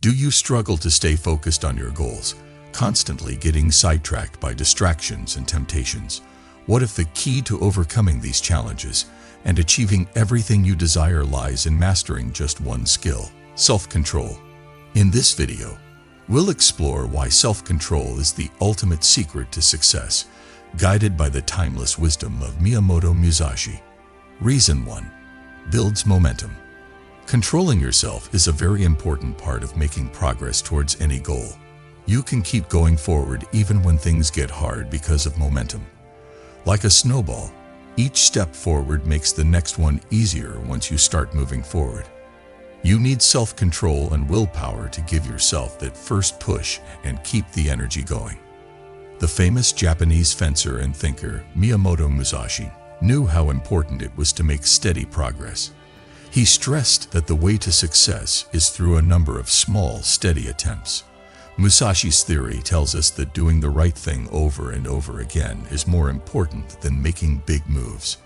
Do you struggle to stay focused on your goals, constantly getting sidetracked by distractions and temptations? What if the key to overcoming these challenges and achieving everything you desire lies in mastering just one skill: self-control? In this video, we'll explore why self-control is the ultimate secret to success, guided by the timeless wisdom of Miyamoto Musashi. Reason 1. Builds momentum. Controlling yourself is a very important part of making progress towards any goal. You can keep going forward even when things get hard because of momentum. Like a snowball, each step forward makes the next one easier once you start moving forward. You need self-control and willpower to give yourself that first push and keep the energy going. The famous Japanese fencer and thinker Miyamoto Musashi knew how important it was to make steady progress. He stressed that the way to success is through a number of small, steady attempts. Musashi's theory tells us that doing the right thing over and over again is more important than making big moves.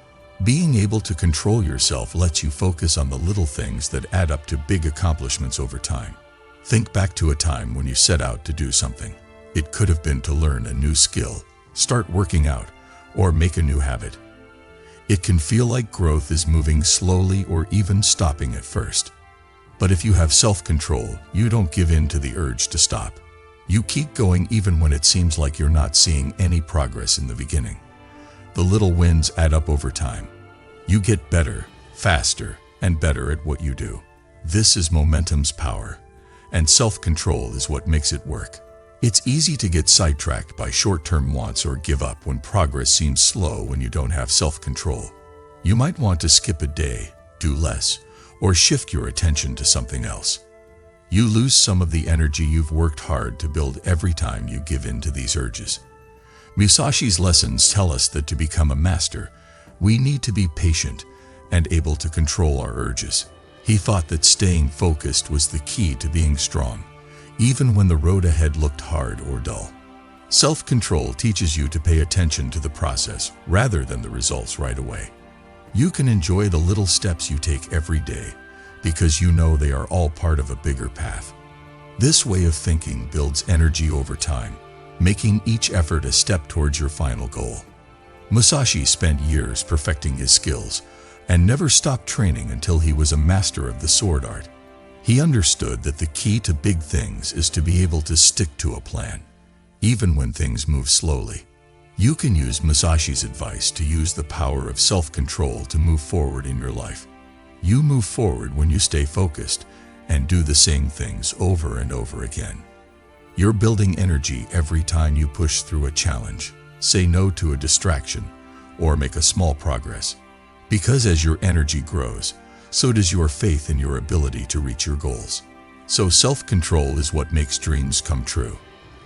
Being able to control yourself lets you focus on the little things that add up to big accomplishments over time. Think back to a time when you set out to do something. It could have been to learn a new skill, start working out, or make a new habit. It can feel like growth is moving slowly or even stopping at first. But if you have self-control, you don't give in to the urge to stop. You keep going even when it seems like you're not seeing any progress in the beginning. The little wins add up over time. You get better, faster, and better at what you do. This is momentum's power, and self-control is what makes it work. It's easy to get sidetracked by short-term wants or give up when progress seems slow when you don't have self-control. You might want to skip a day, do less, or shift your attention to something else. You lose some of the energy you've worked hard to build every time you give in to these urges. Musashi's lessons tell us that to become a master, we need to be patient and able to control our urges. He thought that staying focused was the key to being strong, even when the road ahead looked hard or dull. Self-control teaches you to pay attention to the process rather than the results right away. You can enjoy the little steps you take every day because you know they are all part of a bigger path. This way of thinking builds energy over time, making each effort a step towards your final goal. Musashi spent years perfecting his skills and never stopped training until he was a master of the sword art. He understood that the key to big things is to be able to stick to a plan, even when things move slowly. You can use Musashi's advice to use the power of self-control to move forward in your life. You move forward when you stay focused and do the same things over and over again. You're building energy every time you push through a challenge, say no to a distraction, or make a small progress. Because as your energy grows, so does your faith in your ability to reach your goals. So self-control is what makes dreams come true.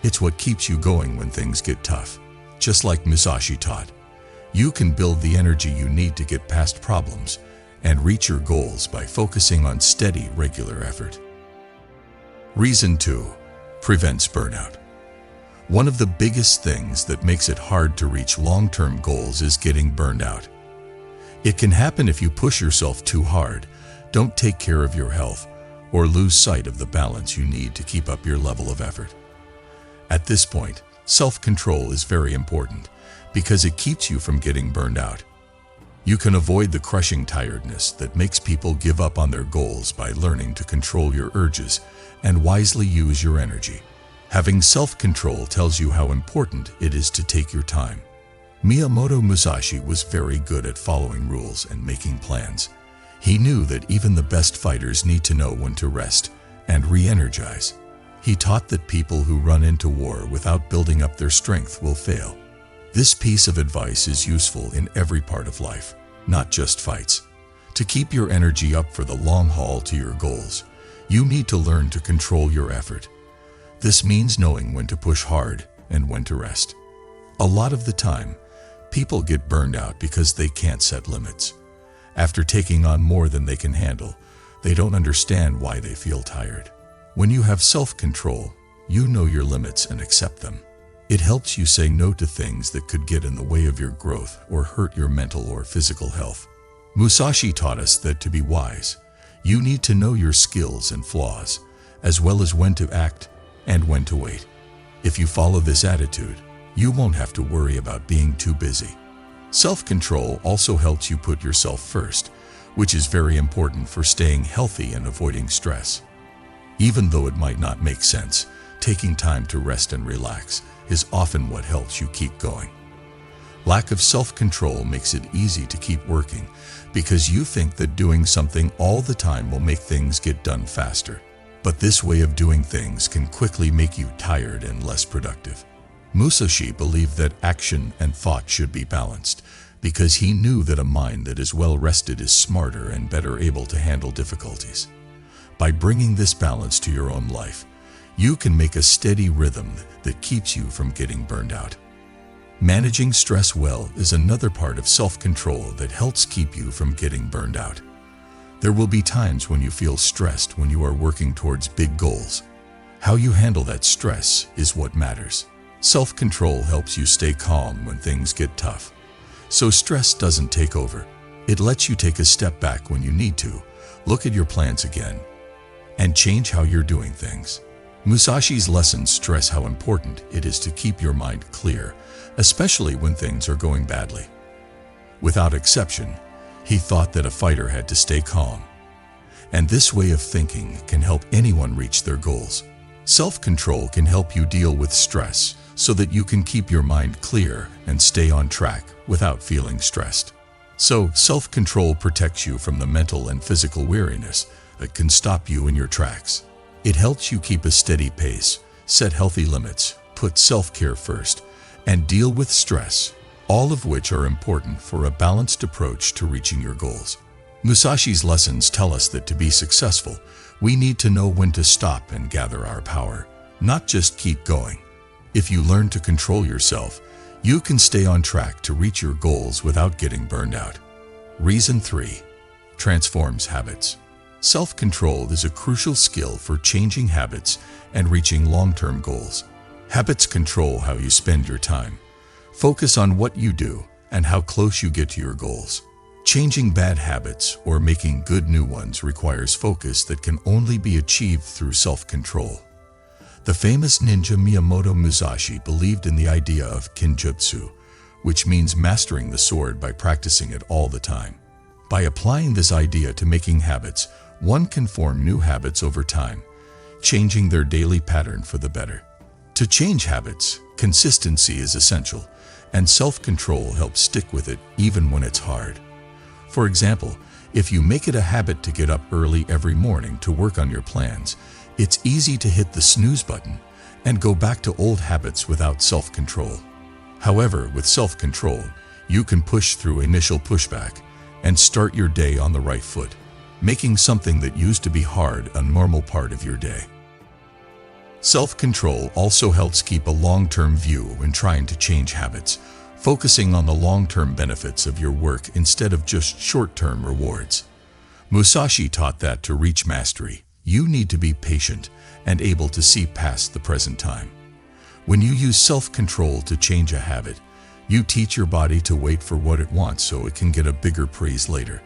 It's what keeps you going when things get tough. Just like Musashi taught, you can build the energy you need to get past problems and reach your goals by focusing on steady, regular effort. Reason 2. Prevents burnout. One of the biggest things that makes it hard to reach long-term goals is getting burned out. It can happen if you push yourself too hard, don't take care of your health, or lose sight of the balance you need to keep up your level of effort. At this point, self-control is very important because it keeps you from getting burned out. You can avoid the crushing tiredness that makes people give up on their goals by learning to control your urges and wisely use your energy. Having self-control tells you how important it is to take your time. Miyamoto Musashi was very good at following rules and making plans. He knew that even the best fighters need to know when to rest and re-energize. He taught that people who run into war without building up their strength will fail. This piece of advice is useful in every part of life, not just fights. To keep your energy up for the long haul to your goals, you need to learn to control your effort. This means knowing when to push hard and when to rest. A lot of the time, people get burned out because they can't set limits. After taking on more than they can handle, they don't understand why they feel tired. When you have self-control, you know your limits and accept them. It helps you say no to things that could get in the way of your growth or hurt your mental or physical health. Musashi taught us that to be wise, you need to know your skills and flaws, as well as when to act and when to wait. If you follow this attitude, you won't have to worry about being too busy. Self-control also helps you put yourself first, which is very important for staying healthy and avoiding stress. Even though it might not make sense, taking time to rest and relax is often what helps you keep going. Lack of self-control makes it easy to keep working because you think that doing something all the time will make things get done faster. But this way of doing things can quickly make you tired and less productive. Musashi believed that action and thought should be balanced because he knew that a mind that is well rested is smarter and better able to handle difficulties. By bringing this balance to your own life, you can make a steady rhythm that keeps you from getting burned out. Managing stress well is another part of self-control that helps keep you from getting burned out. There will be times when you feel stressed when you are working towards big goals. How you handle that stress is what matters. Self-control helps you stay calm when things get tough. So stress doesn't take over. It lets you take a step back when you need to, look at your plans again, and change how you're doing things. Musashi's lessons stress how important it is to keep your mind clear, especially when things are going badly. Without exception, he thought that a fighter had to stay calm. And this way of thinking can help anyone reach their goals. Self-control can help you deal with stress so that you can keep your mind clear and stay on track without feeling stressed. So, self-control protects you from the mental and physical weariness that can stop you in your tracks. It helps you keep a steady pace, set healthy limits, put self-care first, and deal with stress, all of which are important for a balanced approach to reaching your goals. Musashi's lessons tell us that to be successful, we need to know when to stop and gather our power, not just keep going. If you learn to control yourself, you can stay on track to reach your goals without getting burned out. Reason 3. Transforms habits. Self-control is a crucial skill for changing habits and reaching long-term goals. Habits control how you spend your time. Focus on what you do and how close you get to your goals. Changing bad habits or making good new ones requires focus that can only be achieved through self-control. The famous ninja Miyamoto Musashi believed in the idea of kinjutsu, which means mastering the sword by practicing it all the time. By applying this idea to making habits, one can form new habits over time, changing their daily pattern for the better. To change habits, consistency is essential, and self-control helps stick with it even when it's hard. For example, if you make it a habit to get up early every morning to work on your plans, it's easy to hit the snooze button and go back to old habits without self-control. However, with self-control, you can push through initial pushback and start your day on the right foot, making something that used to be hard a normal part of your day. Self-control also helps keep a long-term view when trying to change habits, focusing on the long-term benefits of your work instead of just short-term rewards. Musashi taught that to reach mastery, you need to be patient and able to see past the present time. When you use self-control to change a habit, you teach your body to wait for what it wants so it can get a bigger praise later.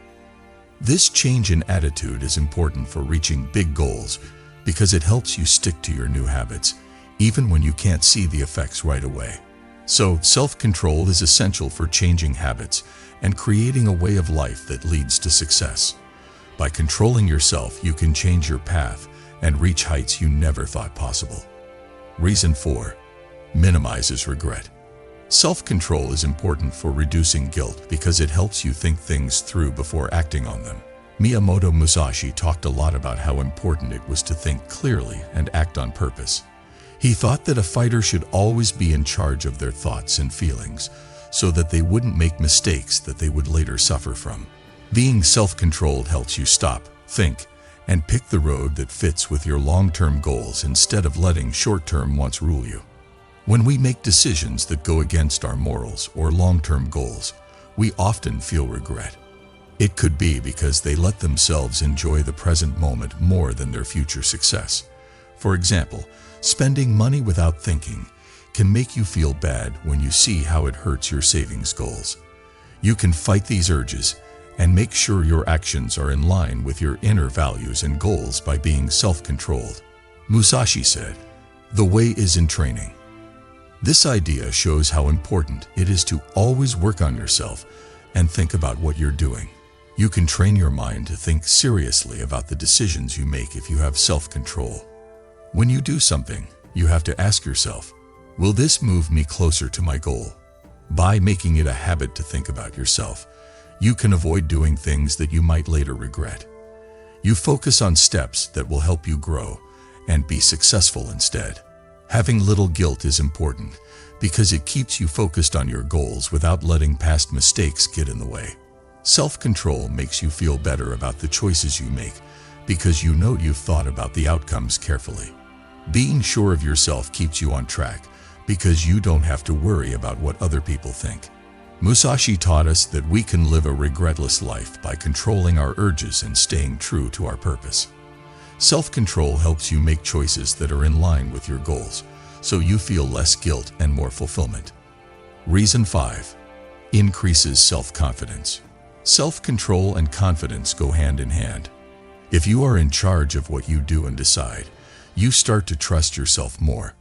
This change in attitude is important for reaching big goals because it helps you stick to your new habits, even when you can't see the effects right away. So, self-control is essential for changing habits and creating a way of life that leads to success. By controlling yourself, you can change your path and reach heights you never thought possible. Reason 4. Minimizes regret. Self-control is important for reducing guilt because it helps you think things through before acting on them. Miyamoto Musashi talked a lot about how important it was to think clearly and act on purpose. He thought that a fighter should always be in charge of their thoughts and feelings so that they wouldn't make mistakes that they would later suffer from. Being self-controlled helps you stop, think, and pick the road that fits with your long-term goals instead of letting short-term wants rule you. When we make decisions that go against our morals or long-term goals, we often feel regret. It could be because they let themselves enjoy the present moment more than their future success. For example, spending money without thinking can make you feel bad when you see how it hurts your savings goals. You can fight these urges and make sure your actions are in line with your inner values and goals by being self-controlled. Musashi said, "The way is in training." This idea shows how important it is to always work on yourself and think about what you're doing. You can train your mind to think seriously about the decisions you make if you have self-control. When you do something, you have to ask yourself, will this move me closer to my goal? By making it a habit to think about yourself, you can avoid doing things that you might later regret. You focus on steps that will help you grow and be successful instead. Having little guilt is important because it keeps you focused on your goals without letting past mistakes get in the way. Self-control makes you feel better about the choices you make because you know you've thought about the outcomes carefully. Being sure of yourself keeps you on track because you don't have to worry about what other people think. Musashi taught us that we can live a regretless life by controlling our urges and staying true to our purpose. Self-control helps you make choices that are in line with your goals, so you feel less guilt and more fulfillment. Reason 5. Increases self-confidence. Self-control and confidence go hand in hand. If you are in charge of what you do and decide, you start to trust yourself more.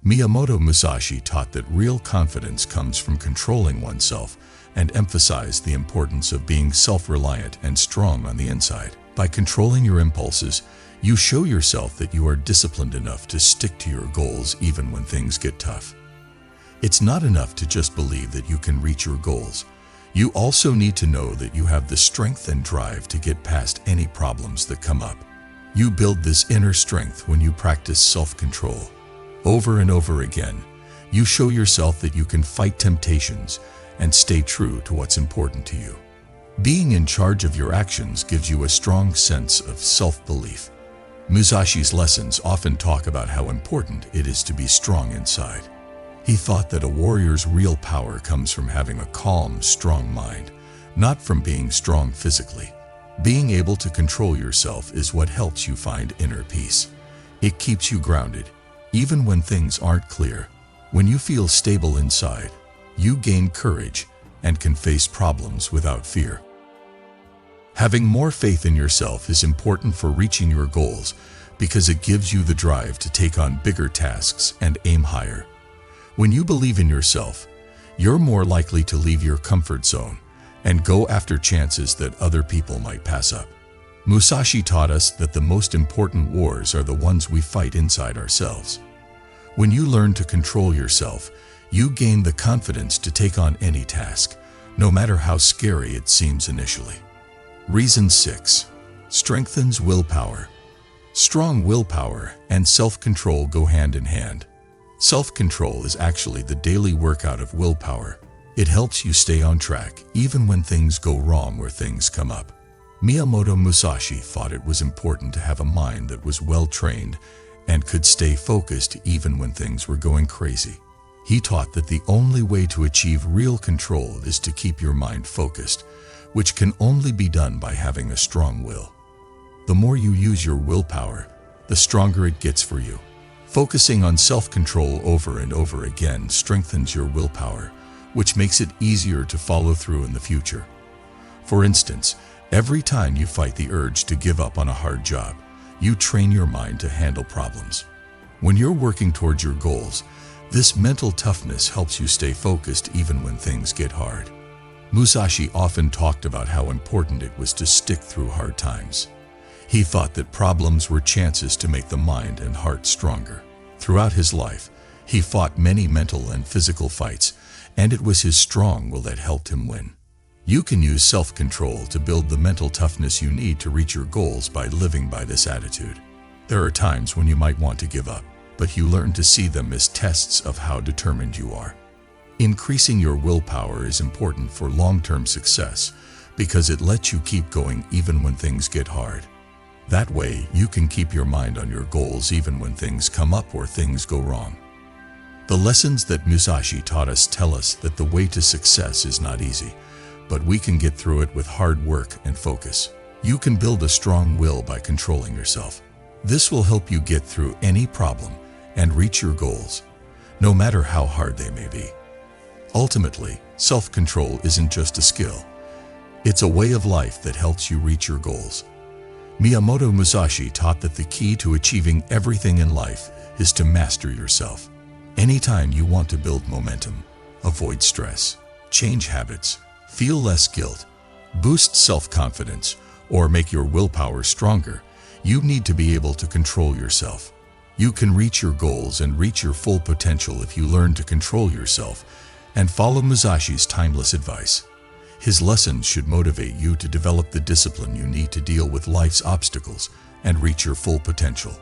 Miyamoto Musashi taught that real confidence comes from controlling oneself and emphasized the importance of being self-reliant and strong on the inside. By controlling your impulses, you show yourself that you are disciplined enough to stick to your goals even when things get tough. It's not enough to just believe that you can reach your goals. You also need to know that you have the strength and drive to get past any problems that come up. You build this inner strength when you practice self-control. Over and over again, you show yourself that you can fight temptations and stay true to what's important to you. Being in charge of your actions gives you a strong sense of self-belief. Musashi's lessons often talk about how important it is to be strong inside. He thought that a warrior's real power comes from having a calm, strong mind, not from being strong physically. Being able to control yourself is what helps you find inner peace. It keeps you grounded, even when things aren't clear. When you feel stable inside, you gain courage and can face problems without fear. Having more faith in yourself is important for reaching your goals because it gives you the drive to take on bigger tasks and aim higher. When you believe in yourself, you're more likely to leave your comfort zone and go after chances that other people might pass up. Musashi taught us that the most important wars are the ones we fight inside ourselves. When you learn to control yourself, you gain the confidence to take on any task, no matter how scary it seems initially. Reason 6. Strengthens willpower. Strong willpower and self-control go hand in hand. Self-control is actually the daily workout of willpower. It helps you stay on track even when things go wrong or things come up. Miyamoto Musashi thought it was important to have a mind that was well-trained and could stay focused even when things were going crazy. He taught that the only way to achieve real control is to keep your mind focused, which can only be done by having a strong will. The more you use your willpower, the stronger it gets for you. Focusing on self-control over and over again strengthens your willpower, which makes it easier to follow through in the future. For instance, every time you fight the urge to give up on a hard job, you train your mind to handle problems. When you're working towards your goals, this mental toughness helps you stay focused even when things get hard. Musashi often talked about how important it was to stick through hard times. He thought that problems were chances to make the mind and heart stronger. Throughout his life, he fought many mental and physical fights, and it was his strong will that helped him win. You can use self-control to build the mental toughness you need to reach your goals by living by this attitude. There are times when you might want to give up, but you learn to see them as tests of how determined you are. Increasing your willpower is important for long-term success because it lets you keep going even when things get hard. That way, you can keep your mind on your goals even when things come up or things go wrong. The lessons that Musashi taught us tell us that the way to success is not easy, but we can get through it with hard work and focus. You can build a strong will by controlling yourself. This will help you get through any problem and reach your goals, no matter how hard they may be. Ultimately, self-control isn't just a skill. It's a way of life that helps you reach your goals. Miyamoto Musashi taught that the key to achieving everything in life is to master yourself. Anytime you want to build momentum, avoid stress, change habits, feel less guilt, boost self-confidence, or make your willpower stronger, you need to be able to control yourself. You can reach your goals and reach your full potential if you learn to control yourself and follow Musashi's timeless advice. His lessons should motivate you to develop the discipline you need to deal with life's obstacles and reach your full potential.